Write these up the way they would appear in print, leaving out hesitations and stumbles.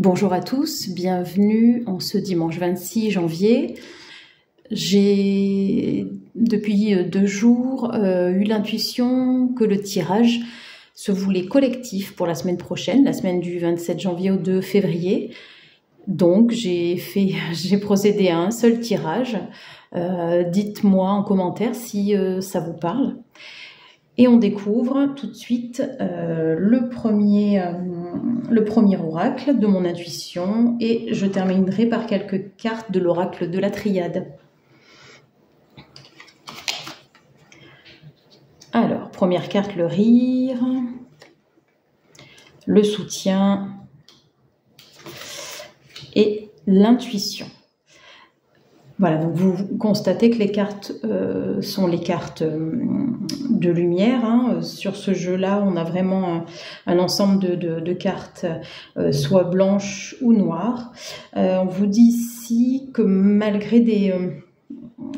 Bonjour à tous, bienvenue en ce dimanche 26 janvier. J'ai depuis 2 jours eu l'intuition que le tirage se voulait collectif pour la semaine prochaine, la semaine du 27 janvier au 2 février. Donc j'ai procédé à un seul tirage. Dites-moi en commentaire si ça vous parle. Et on découvre tout de suite le premier oracle de mon intuition et je terminerai par quelques cartes de l'oracle de la triade. Alors, première carte, le rire, le soutien et l'intuition. Voilà, donc vous constatez que les cartes sont les cartes de lumière. Hein. Sur ce jeu-là, on a vraiment un ensemble de cartes, soit blanches ou noires. On vous dit ici que malgré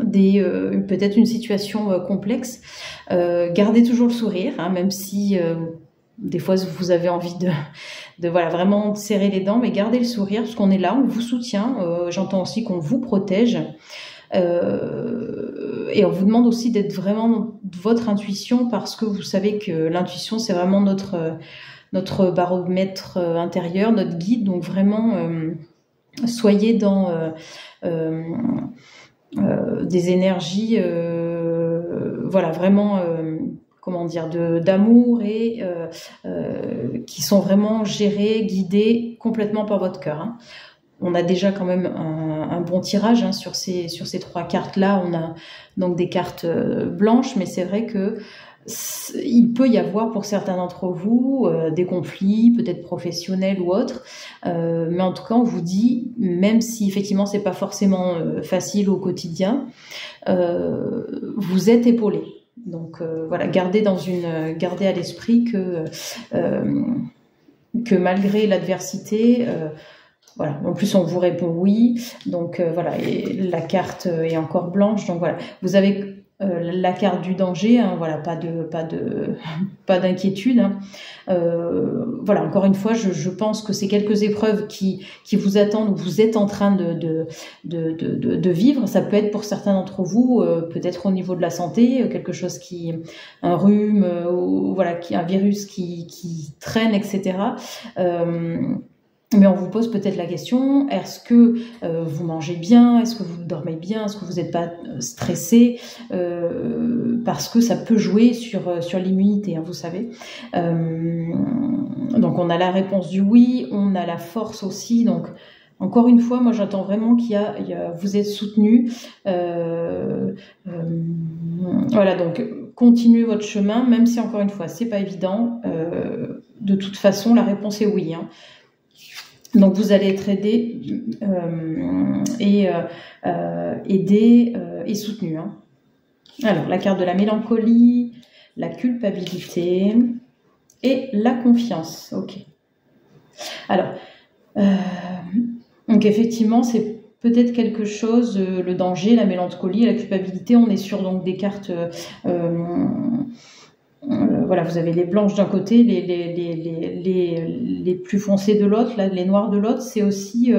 peut-être une situation complexe, gardez toujours le sourire, hein, même si des fois vous avez envie de voilà, vraiment serrer les dents, mais gardez le sourire parce qu'on est là, on vous soutient. J'entends aussi qu'on vous protège. Et on vous demande aussi d'être vraiment votre intuition parce que vous savez que l'intuition, c'est vraiment notre baromètre intérieur, notre guide. Donc vraiment, soyez dans des énergies, voilà, vraiment... comment dire, d'amour et qui sont vraiment gérés, guidés complètement par votre cœur. Hein. On a déjà quand même un bon tirage hein, sur ces 3 cartes-là. On a donc des cartes blanches, mais c'est vrai que il peut y avoir pour certains d'entre vous des conflits, peut-être professionnels ou autres. Mais en tout cas, on vous dit, même si effectivement c'est pas forcément facile au quotidien, vous êtes épaulés. Donc voilà, gardez à l'esprit que malgré l'adversité, voilà. En plus on vous répond oui, donc voilà, et la carte est encore blanche, donc voilà, vous avez la carte du danger, hein, voilà, pas d'inquiétude. Hein. Voilà, encore une fois, je pense que c'est quelques épreuves qui vous attendent, ou vous êtes en train de vivre. Ça peut être pour certains d'entre vous, peut-être au niveau de la santé, quelque chose un rhume, ou voilà, un virus qui traîne, etc. Mais on vous pose peut-être la question, est-ce que vous mangez bien, est-ce que vous dormez bien, est-ce que vous n'êtes pas stressé, parce que ça peut jouer sur l'immunité, hein, vous savez. Donc on a la réponse du oui, on a la force aussi, donc encore une fois, moi j'attends vraiment vous êtes soutenu. Voilà, donc continuez votre chemin, même si encore une fois c'est pas évident. De toute façon, la réponse est oui. Hein. Donc vous allez être aidé aidé et soutenu. Hein. Alors la carte de la mélancolie, la culpabilité et la confiance. Ok. Alors donc effectivement c'est peut-être quelque chose, le danger, la mélancolie, la culpabilité. On est sur donc des cartes. Voilà, vous avez les blanches d'un côté, les plus foncées de l'autre, les noirs de l'autre. C'est aussi,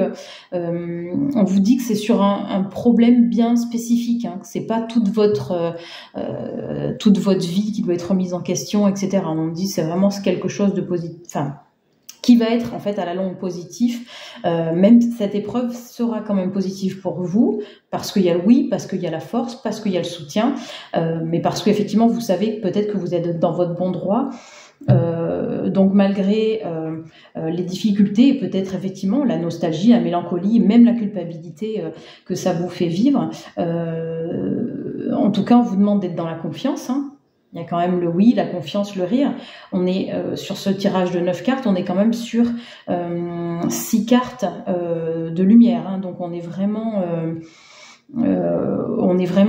on vous dit que c'est sur un problème bien spécifique, hein, que c'est pas toute votre vie qui doit être remise en question, etc. On dit c'est vraiment quelque chose de positif, enfin, qui va être en fait à la longue positif. Même cette épreuve sera quand même positive pour vous, parce qu'il y a le oui, parce qu'il y a la force, parce qu'il y a le soutien, mais parce qu'effectivement vous savez peut-être que vous êtes dans votre bon droit. Donc malgré les difficultés et peut-être effectivement la nostalgie, la mélancolie, même la culpabilité que ça vous fait vivre, en tout cas on vous demande d'être dans la confiance. Hein. Il y a quand même le oui, la confiance, le rire. On est sur ce tirage de 9 cartes, on est quand même sur 6 cartes de lumière. Hein, donc on est vraiment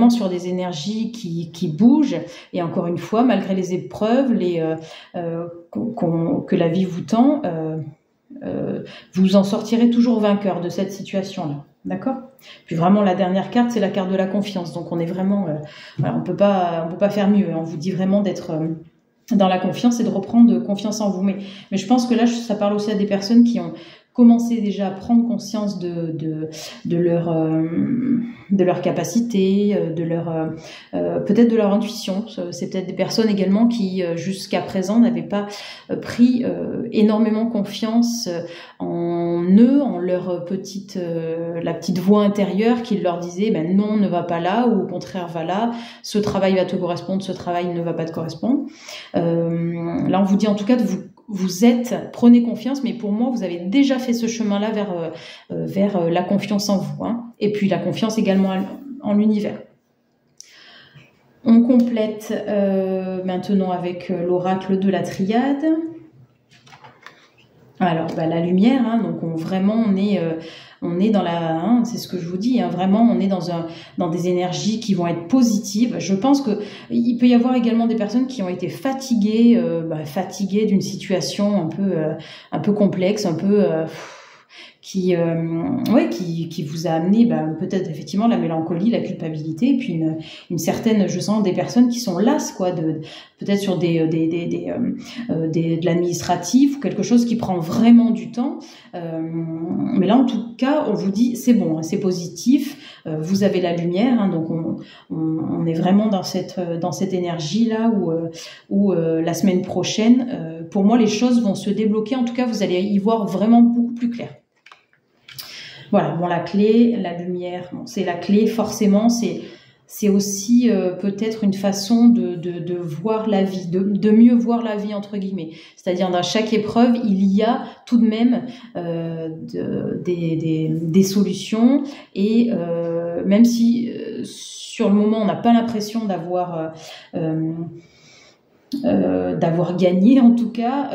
sur des énergies qui bougent. Et encore une fois, malgré les épreuves que la vie vous tend, vous en sortirez toujours vainqueur de cette situation-là. D'accord ? Puis vraiment la dernière carte, c'est la carte de la confiance. Donc on est vraiment, voilà, on peut pas faire mieux. On vous dit vraiment d'être dans la confiance et de reprendre confiance en vous. Mais je pense que là, ça parle aussi à des personnes qui ont commencer déjà à prendre conscience de leur capacité, peut-être de leur intuition. C'est peut-être des personnes également qui jusqu'à présent n'avaient pas pris énormément confiance en eux, en leur la petite voix intérieure qui leur disait ben non, ne va pas là, ou au contraire va là, ce travail va te correspondre, ce travail ne va pas te correspondre. Là on vous dit en tout cas de prenez confiance, mais pour moi, vous avez déjà fait ce chemin-là vers la confiance en vous, hein, et puis la confiance également en l'univers. On complète maintenant avec l'oracle de la triade. Alors, la lumière, hein, donc on est dans c'est ce que je vous dis, hein, vraiment, on est dans des énergies qui vont être positives. Je pense que il peut y avoir également des personnes qui ont été fatiguées d'une situation un peu complexe, un peu qui vous a amené peut-être effectivement la mélancolie, la culpabilité, et puis une certaine, je sens des personnes qui sont lasses peut-être sur de l'administratif ou quelque chose qui prend vraiment du temps, mais là en tout cas on vous dit c'est bon, c'est positif, vous avez la lumière, hein, donc on est vraiment dans cette énergie là où la semaine prochaine, pour moi les choses vont se débloquer, en tout cas vous allez y voir vraiment beaucoup plus clair. Voilà, bon, la clé, la lumière, bon, c'est la clé, forcément, c'est aussi peut-être une façon de voir la vie, de mieux voir la vie, entre guillemets. C'est-à-dire, dans chaque épreuve, il y a tout de même des solutions, et même si sur le moment, on n'a pas l'impression d'avoir gagné, en tout cas,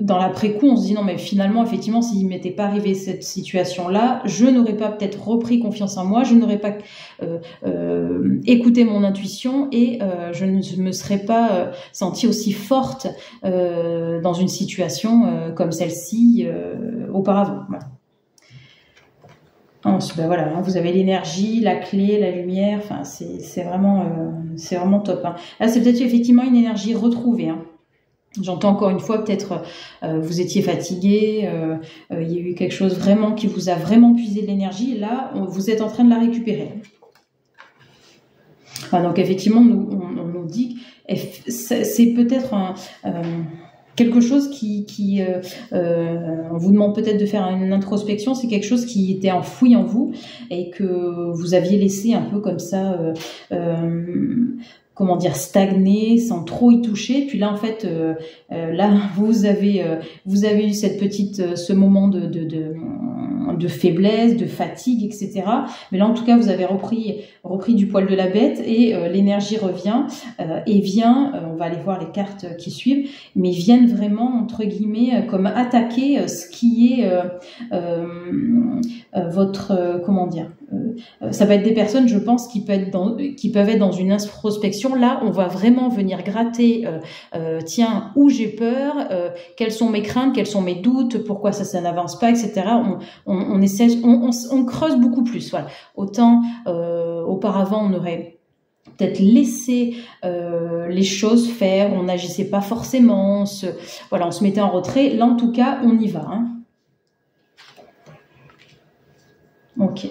dans l'après-coup, on se dit non, mais finalement, effectivement, s'il m'était pas arrivé cette situation-là, je n'aurais pas peut-être repris confiance en moi, je n'aurais pas écouté mon intuition, et je ne me serais pas sentie aussi forte dans une situation comme celle-ci auparavant. Voilà. Ensuite, voilà, vous avez l'énergie, la clé, la lumière, enfin c'est vraiment top, hein. Là, c'est peut-être effectivement une énergie retrouvée, hein. J'entends encore une fois, peut-être vous étiez fatigué, il y a eu quelque chose vraiment qui vous a vraiment puisé de l'énergie, et là, vous êtes en train de la récupérer. Enfin, donc effectivement, on nous dit que c'est peut-être quelque chose on vous demande peut-être de faire une introspection, c'est quelque chose qui était enfoui en vous et que vous aviez laissé un peu comme ça, comment dire, stagner sans trop y toucher. Puis là, en fait, là, vous avez eu ce moment de faiblesse, de fatigue, etc. Mais là, en tout cas, vous avez repris du poil de la bête, et l'énergie revient et vient, on va aller voir les cartes qui suivent, mais viennent vraiment, entre guillemets, comme attaquer ce qui est votre, comment dire, ça va être des personnes, je pense, qui peuvent être dans une introspection. Là, on va vraiment venir gratter, tiens, où j'ai peur, quelles sont mes craintes, quels sont mes doutes, pourquoi ça n'avance pas, etc. On creuse beaucoup plus. Voilà. Autant auparavant, on aurait peut-être laissé les choses faire, on n'agissait pas forcément, on se mettait en retrait. Là, en tout cas, on y va, hein. Ok.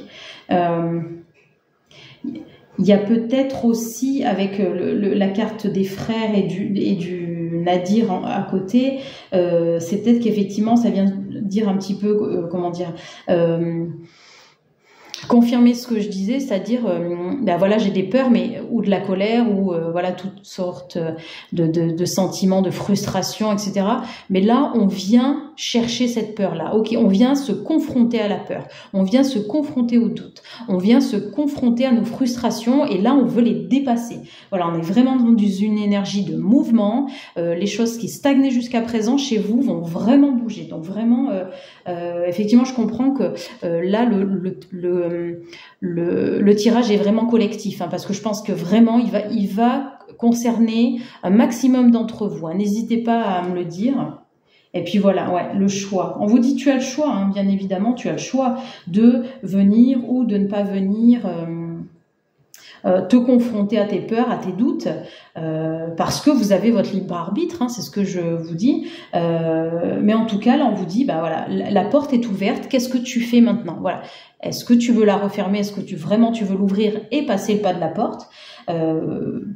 Il y a peut-être aussi, avec la carte des frères et du Nadir à côté, c'est peut-être qu'effectivement ça vient dire un petit peu, comment dire, confirmer ce que je disais, c'est-à-dire, voilà, j'ai des peurs, ou de la colère, ou voilà, toutes sortes de sentiments, de frustration, etc. Mais là, on vient chercher cette peur-là. Ok, on vient se confronter à la peur, on vient se confronter au doute, on vient se confronter à nos frustrations, et là, on veut les dépasser. Voilà, on est vraiment dans une énergie de mouvement. Les choses qui stagnaient jusqu'à présent chez vous vont vraiment bouger. Donc vraiment, effectivement, je comprends que là, le tirage est vraiment collectif, hein, parce que je pense que vraiment il va concerner un maximum d'entre vous, hein. N'hésitez pas à me le dire. Et puis voilà, ouais, le choix. On vous dit, tu as le choix, hein, bien évidemment, tu as le choix de venir ou de ne pas venir te confronter à tes peurs, à tes doutes, parce que vous avez votre libre arbitre, hein, c'est ce que je vous dis. Mais en tout cas, là, on vous dit, bah voilà, la porte est ouverte. Qu'est-ce que tu fais maintenant? Voilà. Est-ce que tu veux la refermer? Est-ce que tu veux l'ouvrir et passer le pas de la porte?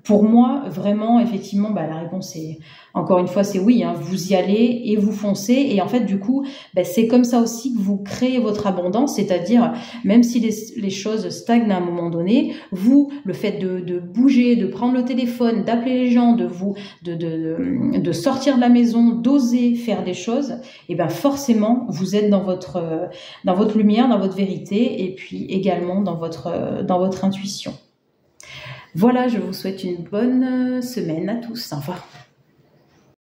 Pour moi, vraiment, effectivement, bah, la réponse est, encore une fois, c'est oui, hein, vous y allez et vous foncez. Et en fait, du coup, bah, c'est comme ça aussi que vous créez votre abondance, c'est-à-dire, même si les choses stagnent à un moment donné, vous, le fait de bouger, de prendre le téléphone, d'appeler les gens, de sortir de la maison, d'oser faire des choses, et ben forcément, vous êtes dans votre lumière, dans votre vérité, et puis également dans votre intuition. Voilà, je vous souhaite une bonne semaine à tous. Au revoir.